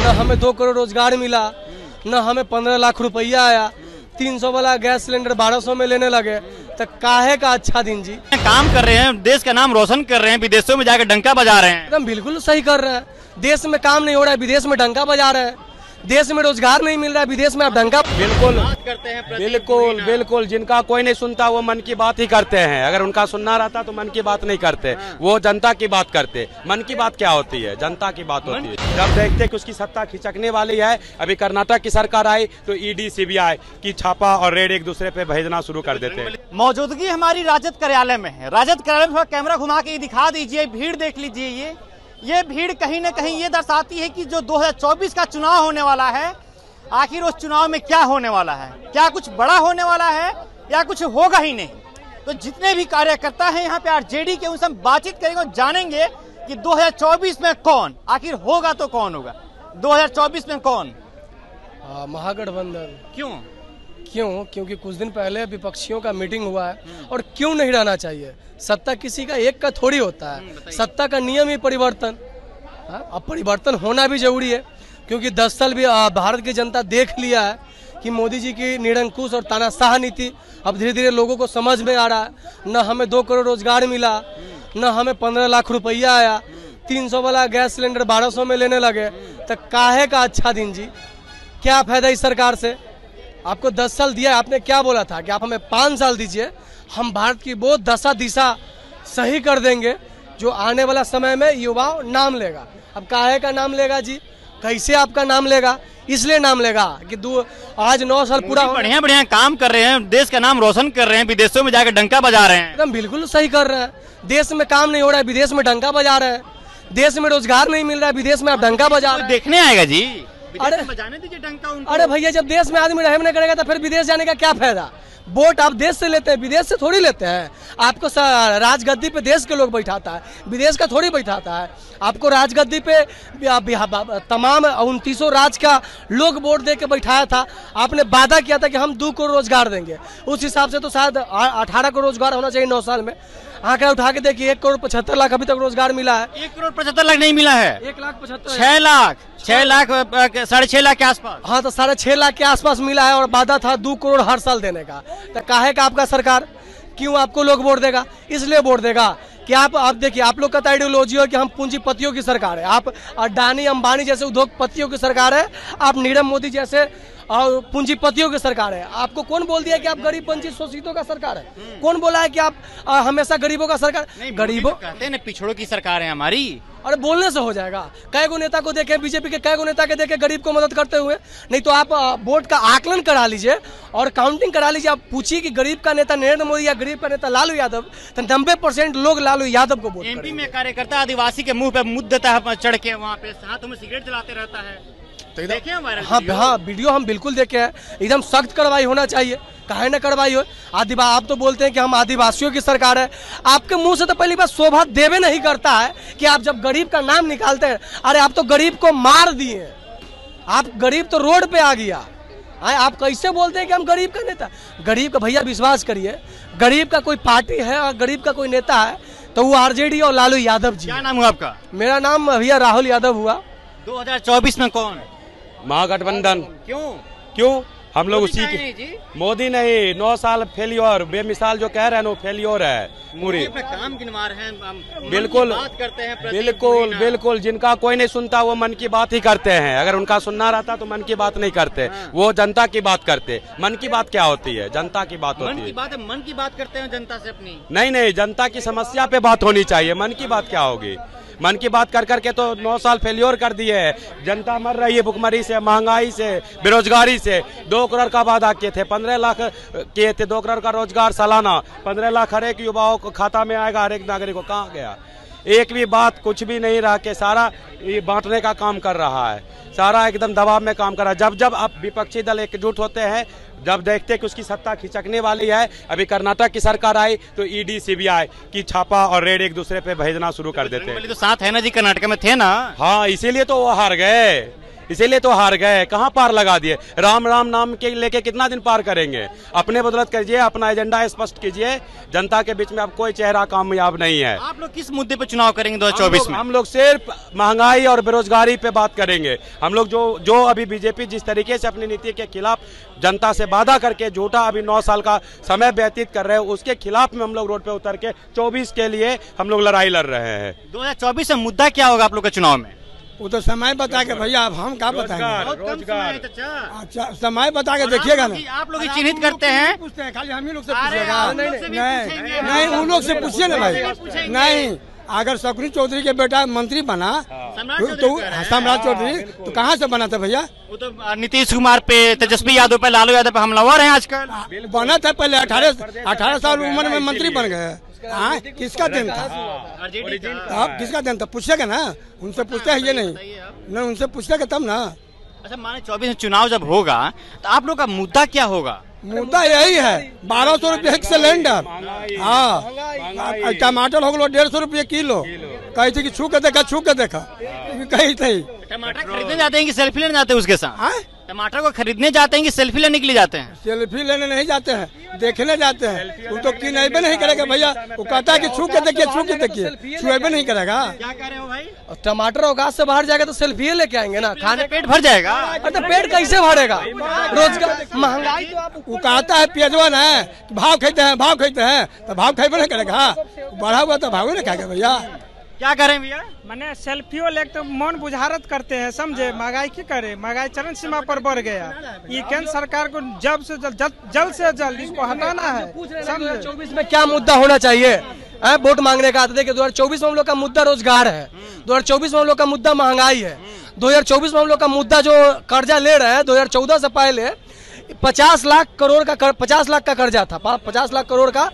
न हमें 2 करोड़ रोजगार मिला, न हमें 15 लाख रुपया आया, 300 वाला गैस सिलेंडर 1200 में लेने लगे, तो काहे का अच्छा दिन जी। काम कर रहे हैं, देश का नाम रोशन कर रहे हैं, विदेशों में जाकर डंका बजा रहे हैं। एकदम बिल्कुल सही कर रहे हैं। देश में काम नहीं हो रहा है, विदेश में डंका बजा रहे हैं। देश में रोजगार नहीं मिल रहा है, विदेश में आप डंका। बिल्कुल करते हैं, बिल्कुल बिल्कुल, जिनका कोई नहीं सुनता वो मन की बात ही करते हैं। अगर उनका सुनना रहता तो मन की बात नहीं करते, वो जनता की बात करते। मन की बात क्या होती है? जनता की बात होती है। जब देखते कि उसकी सत्ता खिचकने वाली है, अभी कर्नाटक की सरकार आई तो ईडी सीबीआई की छापा और रेड एक दूसरे पे भेजना शुरू कर देते हैं। मौजूदगी हमारी राजद कार्यालय में है। राजद कार्यालय में कैमरा घुमा के दिखा दीजिए, भीड़ देख लीजिए। ये भीड़ कहीं न कहीं ये दर्शाती है कि जो 2024 का चुनाव होने वाला है, आखिर उस चुनाव में क्या होने वाला है। क्या कुछ बड़ा होने वाला है या कुछ होगा ही नहीं। तो जितने भी कार्यकर्ता हैं यहाँ पे आरजेडी के, उनसे हम बातचीत करेंगे, जानेंगे कि 2024 में कौन आखिर होगा। तो कौन होगा 2024 में? कौन? महागठबंधन। क्यों? क्योंकि कुछ दिन पहले विपक्षियों का मीटिंग हुआ है। और क्यों नहीं रहना चाहिए? सत्ता किसी का एक का थोड़ी होता है, सत्ता का नियम ही परिवर्तन। अब परिवर्तन होना भी जरूरी है, क्योंकि 10 साल भी भारत की जनता देख लिया है कि मोदी जी की निरंकुश और तानाशाह नीति अब धीरे धीरे लोगों को समझ में आ रहा है। न हमें 2 करोड़ रोजगार मिला, न हमें 15 लाख रुपया आया, 300 वाला गैस सिलेंडर 1200 में लेने लगे, तो काहे का अच्छा दिन जी। क्या फायदा इस सरकार से? आपको 10 साल दिया, आपने क्या बोला था कि आप हमें 5 साल दीजिए, हम भारत की वो दशा दिशा सही कर देंगे जो आने वाला समय में युवा नाम लेगा। अब काहे का नाम लेगा जी? कैसे आपका नाम लेगा? इसलिए नाम लेगा कि आज 9 साल पूरा बढ़िया काम कर रहे हैं, देश का नाम रोशन कर रहे हैं, विदेशों में जाकर डंका बजा रहे हैं। एकदम बिल्कुल सही कर रहे हैं। देश में काम नहीं हो रहा है, विदेश में डंका बजा रहे हैं। देश में रोजगार नहीं मिल रहा है, विदेश में आप डंका बजा रहे हैं। देखने आएगा जी, अरे बजाने दीजिए डंका उनको। अरे भैया, जब देश में आदमी रहम नहीं करेगा तो फिर विदेश जाने का क्या फायदा? वोट आप देश से लेते हैं, विदेश से थोड़ी लेते हैं। आपको राजगद्दी पे देश के लोग बैठाता है, विदेश का थोड़ी बैठाता है। आपको राजगद्दी पे तमाम 29 राज्य का लोग वोट दे के बैठाया था। आपने वादा किया था कि हम 2 करोड़ रोजगार देंगे। उस हिसाब से तो शायद 18 करोड़ रोजगार होना चाहिए 9 साल में। आंकड़ा उठा के देखिए, 1 करोड़ 75 लाख अभी तक रोजगार मिला है। 1 करोड़ 75 लाख नहीं मिला है, 1 लाख 75, 6 लाख 6.5 लाख के आसपास। हाँ, तो 6.5 लाख के आसपास मिला है और वादा था 2 करोड़ हर साल देने का। तो काहे का आपका सरकार? क्यों आपको लोग वोट देगा? इसलिए वोट देगा कि आप देखिए, आप लोग का आइडियोलॉजी हो कि हम पूंजीपतियों की सरकार है। आप अडानी अंबानी जैसे उद्योगपतियों की सरकार है, आप नीरव मोदी जैसे और पूंजीपतियों की सरकार है। आपको कौन बोल दिया कि आप गरीब वंचित शोषितों का सरकार है? कौन बोला है कि आप हमेशा गरीबों का सरकार? गरीबों कहते हैं ना, पिछड़ों की सरकार है हमारी। अरे बोलने से हो जाएगा? कई गो नेता को देखे, बीजेपी के कई गो नेता के देखे गरीब को मदद करते हुए। नहीं तो आप वोट का आकलन करा लीजिए और काउंटिंग करा लीजिए। आप पूछिए कि गरीब का नेता नरेंद्र मोदी या गरीब का नेता लालू यादव, तो 90% लोग लालू यादव को वोट एमपी में कार्यकर्ता आदिवासी के मुंह पे मुद्दा देता है, चढ़ के वहाँ पे हाथों में सिगरेट जलाते रहता है। तो देखे हमारे हाँ, वीडियो हम बिल्कुल देखे हैं। एकदम सख्त कार्रवाई होना चाहिए। काहे न कार्रवाई हो? आप तो बोलते हैं कि हम आदिवासियों की सरकार है। आपके मुंह से तो पहली बात शोभा देवे नहीं करता है कि आप जब गरीब का नाम निकालते हैं, अरे आप तो गरीब को मार दिए। आप गरीब तो रोड पे आ गया। आप कैसे बोलते हैं कि हम गरीब का नेता? गरीब का भैया विश्वास करिए, गरीब का कोई पार्टी है और गरीब का कोई नेता है तो वो आरजेडी और लालू यादव जी। क्या नाम हुआ आपका? मेरा नाम भैया राहुल यादव हुआ। 2024 में कौन? महागठबंधन। क्यों? हम लोग उसी की। मोदी नहीं, 9 साल फेलियर, बेमिसाल जो कह रहे हैं वो फेलियर है पूरी। काम गिनवा रहे हैं, बिल्कुल बात करते हैं, बिल्कुल, जिनका कोई नहीं सुनता वो मन की बात ही करते हैं। अगर उनका सुनना रहता तो मन की बात नहीं करते, वो जनता की बात करते। मन की बात क्या होती है? जनता की बात होती है। मन की बात करते हैं जनता से अपनी। नहीं, जनता की समस्या पे बात होनी चाहिए। मन की बात क्या होगी? मन की बात कर करके तो 9 साल फेलियर कर दिए है। जनता मर रही है भुखमरी से, महंगाई से, बेरोजगारी से। 2 करोड़ का वादा किए थे, 15 लाख किए थे। 2 करोड़ का रोजगार सालाना, 15 लाख हर एक युवाओं को खाता में आएगा, हर एक नागरिक को। कहाँ गया? एक भी बात कुछ भी नहीं रह के सारा ये बांटने का काम कर रहा है। सारा एकदम दबाव में काम कर रहा है। जब अब विपक्षी दल एकजुट होते हैं, जब देखते कि उसकी सत्ता खिचकने वाली है, अभी कर्नाटक की सरकार आई तो ईडी सीबीआई की छापा और रेड एक दूसरे पे भेजना शुरू कर देते हैं। तो साथ है ना जी, कर्नाटक में थे ना। हाँ, इसीलिए तो वो हार गए, इसीलिए तो हार गए। कहाँ पार लगा दिए? राम राम नाम के लेके कितना दिन पार करेंगे? अपने बदौलत कीजिए, अपना एजेंडा स्पष्ट कीजिए। जनता के बीच में अब कोई चेहरा कामयाब नहीं है। आप लोग किस मुद्दे पे चुनाव करेंगे 2024 में? हम लोग सिर्फ महंगाई और बेरोजगारी पे बात करेंगे। हम लोग जो अभी बीजेपी जिस तरीके से अपनी नीति के खिलाफ जनता से वादा करके झूठा अभी 9 साल का समय व्यतीत कर रहे हैं, उसके खिलाफ में हम लोग रोड पे उतर के 24 के लिए हम लोग लड़ाई लड़ रहे हैं। 2024 में मुद्दा क्या होगा आप लोग के चुनाव में? वो तो समय बता के भैया, अब हम क्या बताएंगे? रोजगार अच्छा समय बता के देखिएगा ना। आप लोग ही चिन्हित करते हैं। पूछते हैं, खाली हम ही लोग से पूछिएगा। नहीं उन लोग से पूछिए ना भाई। नहीं, अगर शकुनी चौधरी के बेटा मंत्री बना तो सम्राट चौधरी तो कहाँ से बना था भैया? वो तो नीतीश कुमार पे, तेजस्वी यादव पे, लालू यादव पे हमलावर हैं आजकल। बना था पहले 18 साल उम्र में मंत्री बन गए। हाँ, किसका दिन था? अब किसका दिन था पूछेगा ना, उनसे पूछते हैं ये नहीं, उनसे पूछेगा तब ना। अच्छा, माने 24 में चुनाव जब होगा तो आप लोग का मुद्दा क्या होगा? मुद्दा यही है, 1200 रुपये सिलेंडर। हाँ, टमाटर हो गलो 150 रुपये किलो। कही थी कि छू के देखा कही थी। टमाटर खरीदने जाते हैं कि सेल्फी लेने जाते हैं उसके साथ? टमाटर को खरीदने जाते हैं कि सेल्फी लेने के लिए जाते हैं? सेल्फी लेने नहीं जाते हैं, देखने जाते हैं। वो तो किनेबे नहीं करेगा भैया, वो कहता है कि छू के देखिए, छुएबे नहीं करेगा। क्या कह रहे हो भाई? टमाटर औकात से बाहर जाएगा तो सेल्फी लेके आएंगे ना, खाने पेट भर जाएगा। तो पेट कैसे भरेगा? रोजगार महंगाई तो आप वो कहता है पेजवन है, भाव खाते हैं तो भाव खेबे नहीं करेगा। बढ़ा हुआ तो भाव नहीं खाएगा भैया। क्या करें भैया? मैंने सेल्फियों ले तो मन बुझारत करते हैं, समझे? महंगाई की करे, महंगाई चरम सीमा पर बढ़ गया। ये केंद्र सरकार को जल्द से जल्द इसको हटाना है। 2024 में क्या मुद्दा होना चाहिए? वोट मांगने का आते थे कि 2024 में हम लोग का मुद्दा रोजगार है, 2024 में हम लोग का मुद्दा महंगाई है, 2024 में हम लोग का मुद्दा जो कर्जा ले रहे हैं 2014 से पहले 50 लाख का कर्जा था, 50 लाख करोड़ का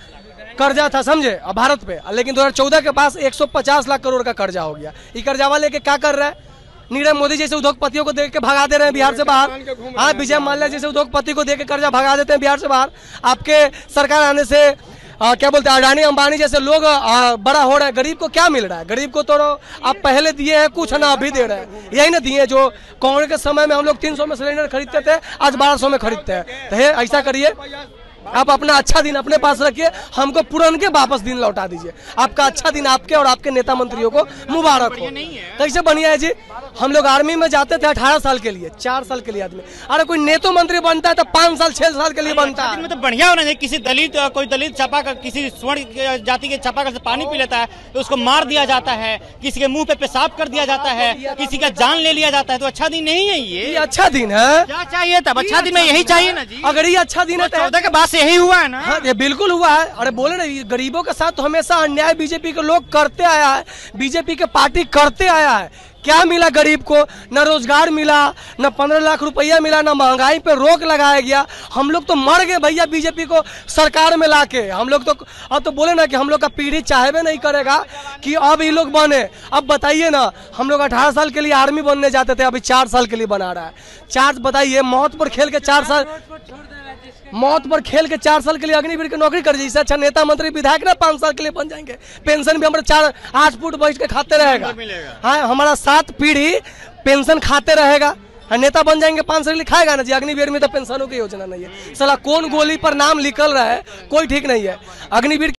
कर्जा था, समझे, भारत पे। लेकिन 2014 के पास 150 लाख करोड़ का कर्जा हो गया। ये कर्जा वाले के क्या कर रहा है? नीरव मोदी जैसे उद्योगपतियों को देख के भगा दे रहे हैं बिहार से बाहर। हाँ, विजय माल्या जैसे उद्योगपति को देख के कर्जा भगा देते हैं बिहार से बाहर। आपके सरकार आने से क्या बोलते हैं, अडानी अंबानी जैसे लोग बड़ा हो रहा है। गरीब को क्या मिल रहा है? गरीब को तो आप पहले दिए हैं कुछ, ना अभी दे रहे हैं। यही ना दिए जो कांग्रेस के समय में हम लोग 300 में सिलेंडर खरीदते थे, आज 1200 में खरीदते हैं। तो ऐसा करिए, आप अपना अच्छा दिन अपने पास रखिए, हमको पुराने वापस दिन लौटा दीजिए। आपका अच्छा दिन आपके और आपके नेता मंत्रियों को मुबारक हो। कैसे बढ़िया है जी? हम लोग आर्मी में जाते थे 18 साल के लिए, 4 साल के लिए आदमी। अरे कोई नेता मंत्री बनता है तो 5 साल 6 साल के लिए बनता है। में तो बढ़िया होना चाहिए। किसी कोई दलित छपा कर, किसी स्वर्ण जाति के छपा कर से पानी पी लेता है तो उसको मार दिया जाता है, किसी के मुंह पे पेशाब कर दिया जाता है, किसी का जान ले लिया जाता है। तो अच्छा दिन नहीं है ये अच्छा दिन है? क्या चाहिए तब? अच्छा दिन में यही चाहिए ना जी। अगर ये अच्छा दिन है तो 14 के बाद से यही हुआ है ना? हाँ, ये बिल्कुल हुआ है। अरे बोले ना, गरीबों के साथ तो हमेशा अन्याय बीजेपी के लोग करते आया है, बीजेपी के पार्टी करते आया है। क्या मिला गरीब को? न रोजगार मिला, न 15 लाख रुपया मिला, न महंगाई पे रोक लगाया गया। हम लोग तो मर गए भैया बीजेपी को सरकार में लाके। हम लोग तो अब तो बोले ना कि हम लोग का पीढ़ी चाहबे नहीं करेगा कि अब ये लोग बने। अब बताइए ना, हम लोग 18 साल के लिए आर्मी बनने जाते थे, अभी 4 साल के लिए बना रहा है। 4 बताइए, मौत पर खेल के 4 साल के लिए अग्निवीर की नौकरी कर दीजिए। अच्छा नेता मंत्री विधायक ना 5 साल के लिए बन जाएंगे। पेंशन भी हमारे 8 फुट बैठ के खाते रहेगा। हाँ, हमारा 7 पीढ़ी पेंशन खाते रहेगा। नेता बन जाएंगे 5 साल के लिए खाएगा ना जी। अग्निवीर में तो पेंशनों की योजना नहीं है। साला कौन गोली पर नाम निकल रहा है कोई ठीक नहीं है। अग्निवीर